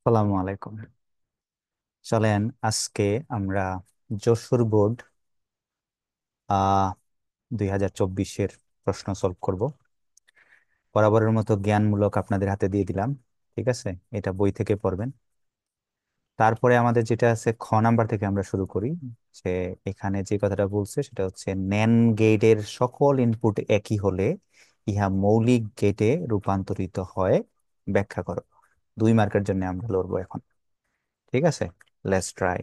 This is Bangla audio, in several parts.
আসসালামু আলাইকুম। চলেন আজকে আমরা যশোর বোর্ড আহ 2024-এর প্রশ্ন সলভ করব। বরাবরের মতো জ্ঞানমূলক আপনাদের হাতে দিয়ে দিলাম। ঠিক আছে, এটা বই থেকে পড়বেন। তারপরে আমাদের যেটা আছে, খ নাম্বার থেকে আমরা শুরু করি। যে এখানে যে কথাটা বলছে সেটা হচ্ছে ন্যান গেটের সকল ইনপুট একই হলে ইহা মৌলিক গেটে রূপান্তরিত হয়, ব্যাখ্যা করো। 2 মার্কের জন্য আমরা লড়বো এখন। ঠিক আছে, লেটস ট্রাই।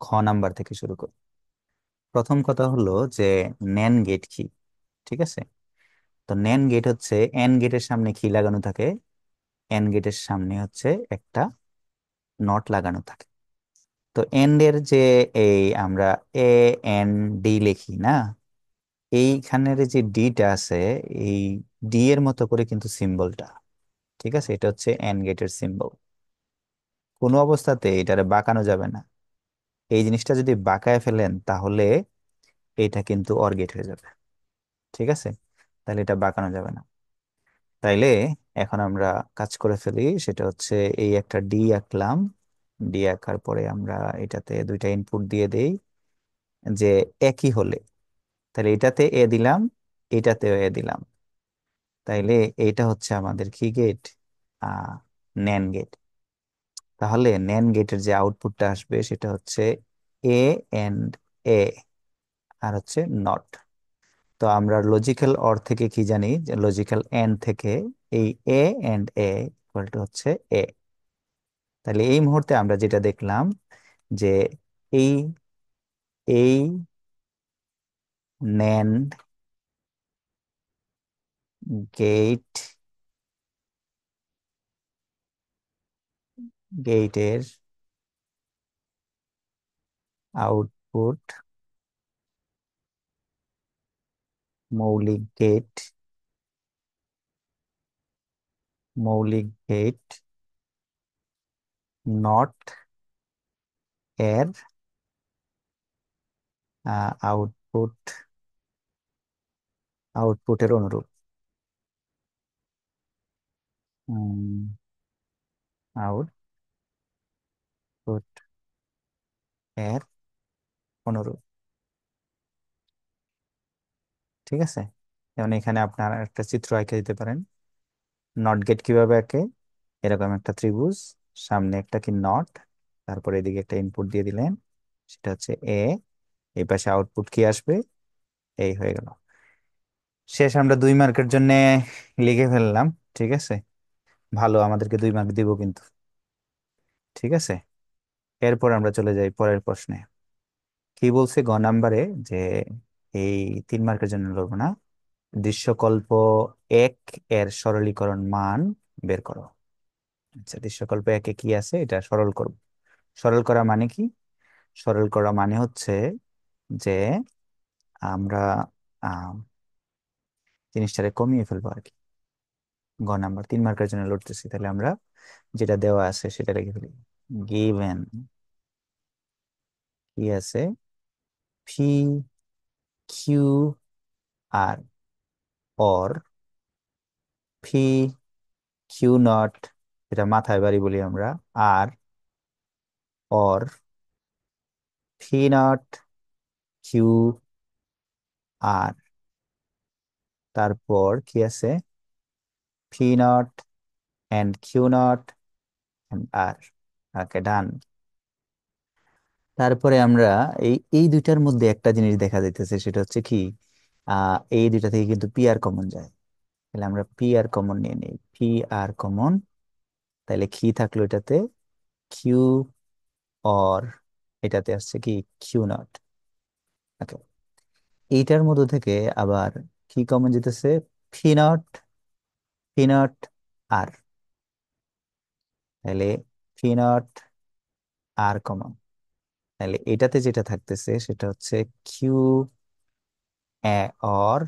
খ নাম্বার থেকে শুরু করি। প্রথম কথা হলো যে ন্যান গেট কি। ঠিক আছে, তো ন্যান গেট হচ্ছে এন গেটের সামনে কি লাগানো থাকে? এন গেটের সামনে হচ্ছে একটা নট লাগানো থাকে। তো এন্ড এর যে এই আমরা এ এন ডি লিখি না, এইখানের যে ডিটা আছে, এই ডি এর মতো করে কিন্তু সিম্বলটা। ঠিক আছে, এটা হচ্ছে এন গেটের সিম্বল। কোনো অবস্থাতে এটারে বাঁকানো যাবে না। এই জিনিসটা যদি বাঁকায় ফেলেন তাহলে এটা কিন্তু অর গেট হয়ে যাবে। ঠিক আছে, তাহলে এটা বাঁকানো যাবে না। তাইলে এখন আমরা কাজ করে ফেলি, সেটা হচ্ছে এই একটা ডি আঁকলাম। ডি আঁকার পরে আমরা এটাতে দুইটা ইনপুট দিয়ে দেই যে একই হলে, তাহলে এটাতে এ দিলাম, এটাতেও এ দিলাম। তাইলে এইটা হচ্ছে আমাদের কি গেট? NAND gate. তাহলে ন্যান গেটের যে আউটপুটটা আসবে সেটা হচ্ছে এ এন্ড এ, আর হচ্ছে নট। তো আমরা লজিক্যাল অর থেকে কি জানি, যে লজিক্যাল এন্ড থেকে এই এ এন্ড এ ইকুয়াল টু হচ্ছে এ। তাহলে এই মুহূর্তে আমরা যেটা দেখলাম যে এই এই ন্যান্ড গেট গেটের আউটপুট মৌলিক গেট, মৌলিক গেট নট এর আউটপুট আউটপুটের অনুরূপ। আউটপুট এর অনুরূপ। ঠিক আছে, যেমন এখানে আপনার একটা চিত্র এঁকে দিতে পারেন। নট গেট কিভাবে আঁকে? এরকম একটা ত্রিভুজ, সামনে একটা কি নট, তারপরে এদিকে একটা ইনপুট দিয়ে দিলেন, সেটা হচ্ছে এ। এই পাশে আউটপুট কি আসবে? এই হয়ে গেল। শেষ, আমরা 2 মার্কের জন্য লিখে ফেললাম। ঠিক আছে, ভালো, আমাদেরকে 2 মার্ক দিব কিন্তু। ঠিক আছে, এরপর আমরা চলে যাই পরের প্রশ্নে। কি বলছে গ নাম্বারে? যে এই 3 মার্কের জন্য লড়বো না। দৃশ্যকল্প 1 এর সরলীকরণ মান বের করো। আচ্ছা, দৃশ্যকল্প একে কি আছে এটা সরল করব। সরল করা মানে কি? সরল করা মানে হচ্ছে যে আমরা আহ জিনিসটারে কমিয়ে ফেলবো আর কি। গ নাম্বার 3 মার্কের জন্য লড়তেছি, তাহলে আমরা যেটা দেওয়া আছে সেটা রেখে ফেলি। গিভেন কি আছে? P Q R, or P Q not, এটা মাথায় বাড়ি বলি আমরা, আর or P not Q R. তারপর কি আছে? P not and Q not and R. Okay, done. তারপরে আমরা এই এই দুইটার মধ্যে একটা জিনিস দেখা যাইতেছে, সেটা হচ্ছে কি, এই দুইটা থেকে কিন্তু পি আর কমন যায়। তাহলে আমরা পি আর কমন নিয়ে নিই, পি আর কমন। তাহলে কি থাকলো এটাতে? কিউ অর, এটাতে আসছে কি কিউ নট। ওকে, এইটার মধ্যে থেকে আবার কি কমন যেতেছে? পি নট, পি নট আর। তাহলে পি নট আর কমন। তাহলে এটাতে যেটা থাকতেছে সেটা হচ্ছে কিউ অর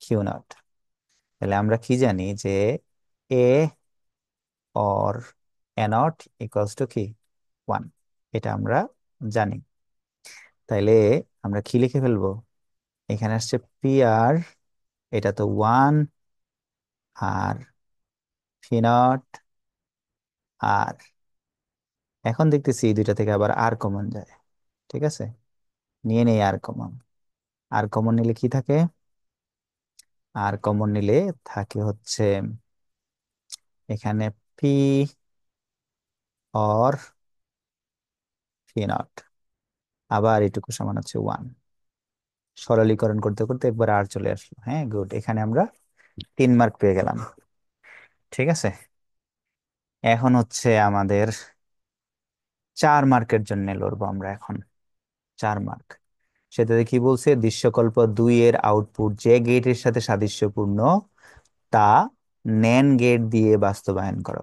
কিউ নট। তাহলে আমরা কি জানি যে A or A not equals to কি 1, এটা আমরা জানি। তাইলে আমরা কি লিখে ফেলবো? এখানে আসছে পি আর এটা তো ওয়ান, আর পি নট, আর এখন দেখতেছি এই দুইটা থেকে আবার আর কমন যায়। ঠিক আছে, নিয়ে নেই আর কমন। আর কমন নিলে কি থাকে? আর কমন নিলে থাকে হচ্ছে এখানে পি অর পি নট, আবার এটুকু সমান হচ্ছে ওয়ান। সরলীকরণ করতে করতে একবার আর চলে আসলো। হ্যাঁ, গুড, এখানে আমরা 3 মার্ক পেয়ে গেলাম। ঠিক আছে, এখন হচ্ছে আমাদের 4 মার্কের জন্য লড়বো আমরা এখন। 4 মার্ক, সেটাতে কি বলছে? দৃশ্যকল্প 2 এর আউটপুট যে গেটের সাথে সাদৃশ্যপূর্ণ তা ন্যান গেট দিয়ে বাস্তবায়ন করো।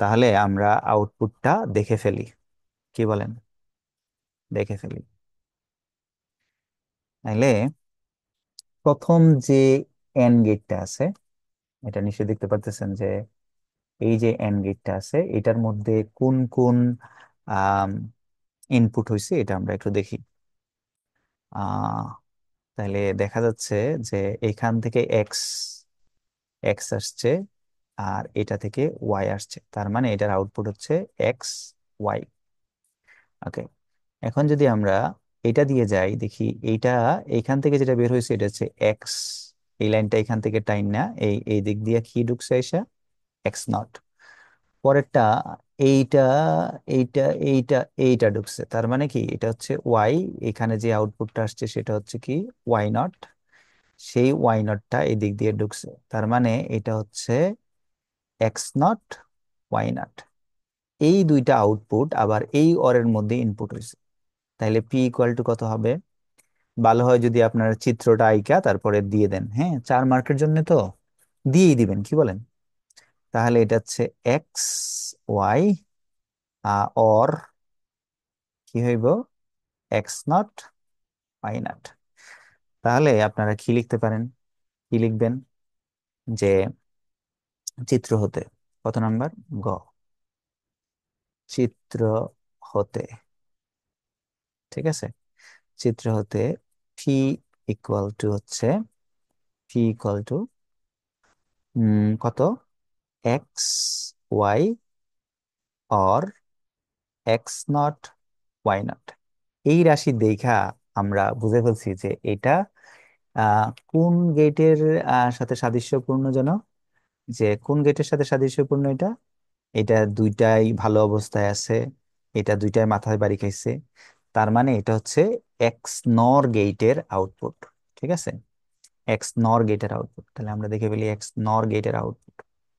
তাহলে আমরা আউটপুটটা দেখে ফেলি, কি বলেন? দেখে ফেলি। তাহলে প্রথম যে এন্ড গেটটা আছে, এটা নিশ্চয়ই দেখতে পারতেছেন যে এই যে এন্ড গেটটা আছে এটার মধ্যে কোন কোন ইনপুট হয়েছে এটা আমরা একটু দেখি। আহ তাহলে দেখা যাচ্ছে যে এখান থেকে এক্স এক্স আসছে, আর এটা থেকে ওয়াই আসছে, তার মানে এটার আউটপুট হচ্ছে এক্স ওয়াই। ওকে, এখন যদি আমরা এটা দিয়ে যাই দেখি, এইটা এইখান থেকে যেটা বের হয়েছে এটা হচ্ছে এক্স। এই লাইনটা এখান থেকে টাইম না, এই এই দিক দিয়ে কি ঢুকছে এসে এক্স নট। পরেরটা এইটা এইটা এইটা এইটা ঢুকছে, তার মানে কি এটা হচ্ছে ওয়াই। এখানে যে আউটপুটটা আসছে সেটা হচ্ছে কি ওয়াই নট। সেই ওয়াই নটটা এই দিক দিয়ে ঢুকছে, তার মানে এটা হচ্ছে এক্স নট ওয়াই নট। এই দুইটা আউটপুট আবার এই অরের মধ্যে ইনপুট হয়েছে। তাহলে পি ইকুয়াল টু কত হবে? ভালো হয় যদি আপনারা চিত্রটা আইকা তারপরে দিয়ে দেন। হ্যাঁ, 4 মার্কের জন্য তো দিয়েই দিবেন, কি বলেন? তাহলে এটা হচ্ছে এক্স ওয়াই অর কি হইব এক্স নট ওয়াই নট। তাহলে আপনারা কি লিখতে পারেন? কি লিখবেন? যে চিত্র হতে, কত নাম্বার? গ, চিত্র হতে। ঠিক আছে, চিত্র হতে পি ইকুয়াল টু হচ্ছে পি ইকুয়াল টু কত? X Y or X not Y not. এই রাশি দেখা আমরা বুঝে ফেলছি যে এটা কোন গেটের সাথে সাদৃশ্যপূর্ণ যেন, যে কোন গেটের সাথে সাদৃশ্যপূর্ণ এটা। এটা দুইটাই ভালো অবস্থায় আছে, এটা দুইটাই মাথায় বাড়ি খাইছে, তার মানে এটা হচ্ছে এক্স নর গেটের আউটপুট। ঠিক আছে, এক্স নর গেটের আউটপুট। তাহলে আমরা দেখে ফেলি এক্স নর গেটের আউটপুট।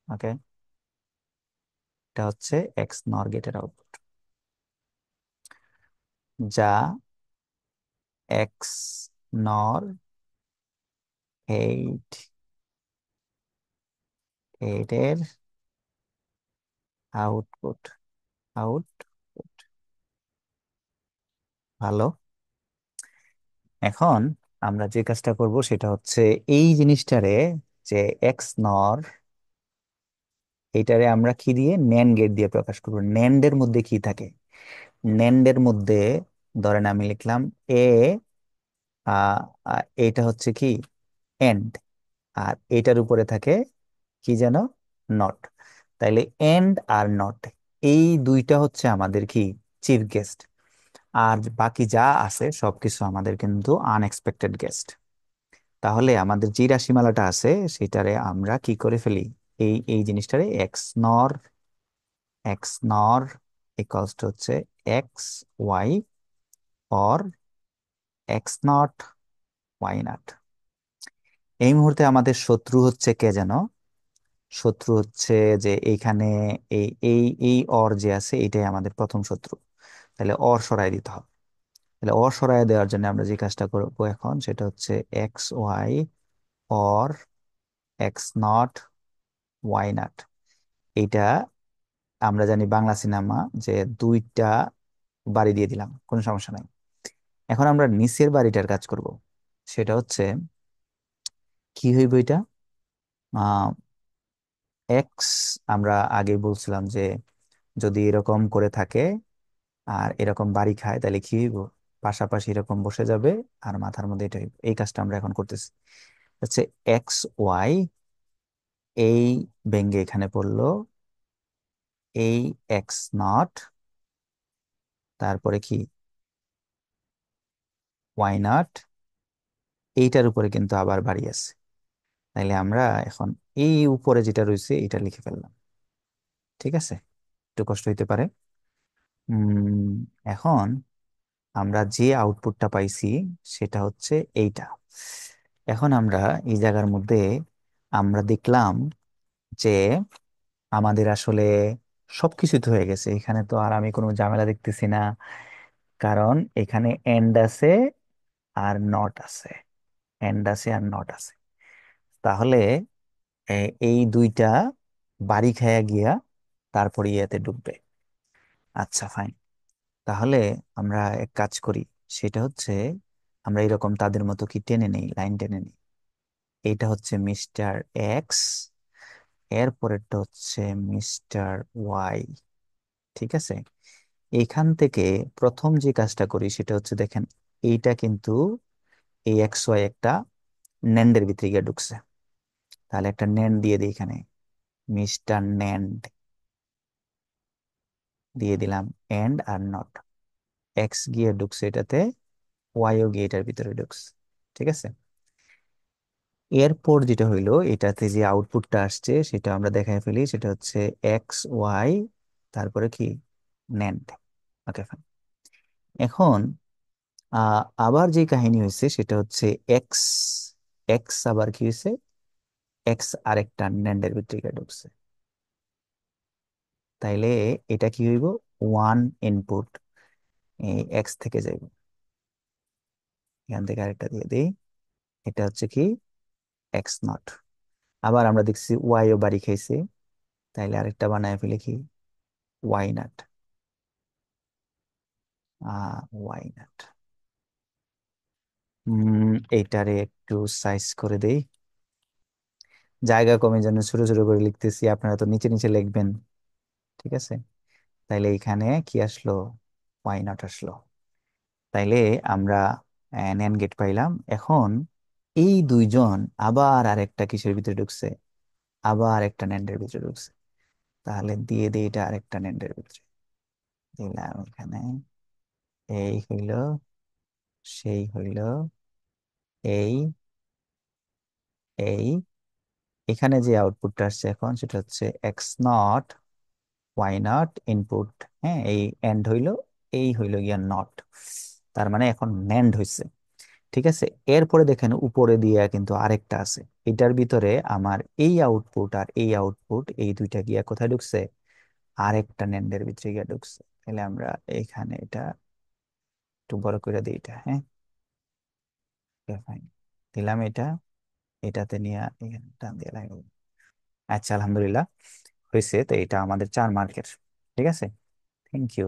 ওকে, এটা হচ্ছে এক্স নর গেটের আউটপুট, যা এক্স নর এইট এইটের আউটপুট। আউটপুট, ভালো। এখন আমরা যে কাজটা করব সেটা হচ্ছে এই জিনিসটারে, যে এক্স নর, এটারে আমরা কি দিয়ে ন্যান্ড গেট দিয়ে প্রকাশ করবো। ন্যান্ডের মধ্যে কি থাকে? ন্যান্ডের মধ্যে ধরেন আমি লিখলাম এ, এটা হচ্ছে কি এন্ড, আর এটার উপরে থাকে কি যেন নট। তাইলে এন্ড আর নট, এই দুইটা হচ্ছে আমাদের কি চিফ গেস্ট, আর বাকি যা আছে সবকিছু আমাদের কিন্তু আনএক্সপেক্টেড গেস্ট। তাহলে আমাদের যে রাশিমালাটা আছে সেটারে আমরা কি করে ফেলি? এই এই জিনিসটারে এক্স নর ইকুয়ালস টু হচ্ছে X Y or X not Y not. এই মুহূর্তে আমাদের শত্রু হচ্ছে কে যেন? শত্রু হচ্ছে যে এইখানে এই এই এই অর যে আছে এটাই আমাদের প্রথম শত্রু। তাহলে অর সরাই দিতে হবে। তাহলে অর সরাই দেওয়ার জন্য আমরা যে কাজটা করবো এখন সেটা হচ্ছে X Y or X not Y not. এইটা আমরা জানি বাংলা সিনেমা যে দুইটা বাড়ি দিয়ে দিলাম, কোনো সমস্যা নাই। এখন আমরা নিচের বাড়িটার কাজ করব, সেটা হচ্ছে কি হইব এটা? এক্স, আমরা আগে বলছিলাম যে যদি এরকম করে থাকে আর এরকম বাড়ি খায় তাহলে কি হইব? পাশাপাশি এরকম বসে যাবে আর মাথার মধ্যে এটা হইব। এই কাজটা আমরা এখন করতেছি। হচ্ছে এক্স ওয়াই, এই ব্যঙ্গে এখানে পড়লো, এই এক্স নট, তারপরে কি ওয়াই নট, এইটার উপরে কিন্তু আবার বাড়ি আছে। তাইলে আমরা এখন এই উপরে যেটা রয়েছে এটা লিখে ফেললাম। ঠিক আছে, একটু কষ্ট হইতে পারে। এখন আমরা যে আউটপুটটা পাইছি সেটা হচ্ছে এইটা। এখন আমরা এই জায়গার মধ্যে আমরা দেখলাম যে আমাদের আসলে সবকিছু তো হয়ে গেছে, এখানে তো আর আমি কোনো ঝামেলা দেখতেছি না, কারণ এখানে এন্ড আছে আর নট আছে, এন্ড আছে আর নট আছে। তাহলে এই দুইটা বাড়ি খায়া গিয়া তারপরে ইয়েতে ঢুকবে। আচ্ছা ফাইন, তাহলে আমরা এক কাজ করি, সেটা হচ্ছে আমরা এরকম তাদের মতো কি টেনে নেই, লাইন টেনে নেই। এইটা হচ্ছে মিস্টার এক্স, এর পরেরটা হচ্ছে মিস্টার ওয়াই। ঠিক আছে, এইখান থেকে প্রথম যে কাজটা করি সেটা হচ্ছে দেখেন, এইটা কিন্তু এই এক্স ওয়াই একটা ন্যান্ডের ভিতরে গিয়ে ঢুকছে। তাহলে একটা ন্যান্ড দিয়ে দিই এখানে, মিস্টার ন্যান্ড দিয়ে দিলাম, এন্ড আর নট। এক্স গিয়ে ঢুকছে এটাতে, ওয়াইও গিয়ে এটার ভিতরে ঢুকছে। ঠিক আছে, এরপর যেটা হইলো এটাতে যে আউটপুটটা আসছে সেটা আমরা দেখাই ফেলি, সেটা হচ্ছে এক্স ওয়াই, তারপরে কি ন্যান্ড। Okay fine. এখন আবার যে কাহিনী হয়েছে সেটা হচ্ছে এক্স, এক্স আবার কি হয়েছে, এক্স আরেকটা ন্যান্ডের ভিতরে গিয়ে ঢুকছে। তাইলে এটা কি হইব, ওয়ান ইনপুট এক্স থেকে যাইব, এখান থেকে আরেকটা দিয়ে দিই, এটা হচ্ছে কি এক্স নট। আবার আমরা দেখছি ওয়াই ও বাড়ি খাইছে, তাইলে আরেকটা বানায় ফেলে কি ওয়াই নট, ওয়াই নট। এইটারে একটু সাইজ করে দেই, জায়গা কমে যেন ছোট ছোট করে লিখতেছি, আপনারা তো নিচে নিচে লিখবেন। ঠিক আছে, তাইলে এখানে কি আসলো, ওয়াই নট আসলো। তাইলে আমরা ন্যান গেট পাইলাম। এখন এই দুইজন আবার আরেকটা কিসের ভিতরে ঢুকছে, আবার একটা ন্যান্ডের ভিতরে ঢুকছে। তাহলে দিয়ে দিই এটা আরেকটা ন্যান্ডের ভিতরে দিলাম এখানে, এই হইল, সেই হইল, এই, এই, এখানে যে আউটপুটটা আসছে এখন সেটা হচ্ছে X not Y not input. হ্যাঁ, এই এন্ড হইল, এই হইল গিয়া নট, তার মানে এখন ন্যান্ড হইছে। ঠিক আছে, এরপরে দেখেন উপরে দিয়া কিন্তু আরেকটা আছে, এটার ভিতরে আমার এই আউটপুট আর এই আউটপুট এই দুইটা গিয়া কোথায় ঢুকছে, আরেকটা ন্যান্ডের ভিতরে গিয়া ঢুকছে। তাহলে আমরা এইখানে এটা একটু বড় করে দিই এটা, হ্যাঁ ফাইন, দিলাম এটা, এটাতে নিয়ে এখানে টান দিয়ে লাগাবো। আচ্ছা আলহামদুলিল্লাহ হয়েছে, তো এটা আমাদের 4 মার্কের। ঠিক আছে, থ্যাংক ইউ।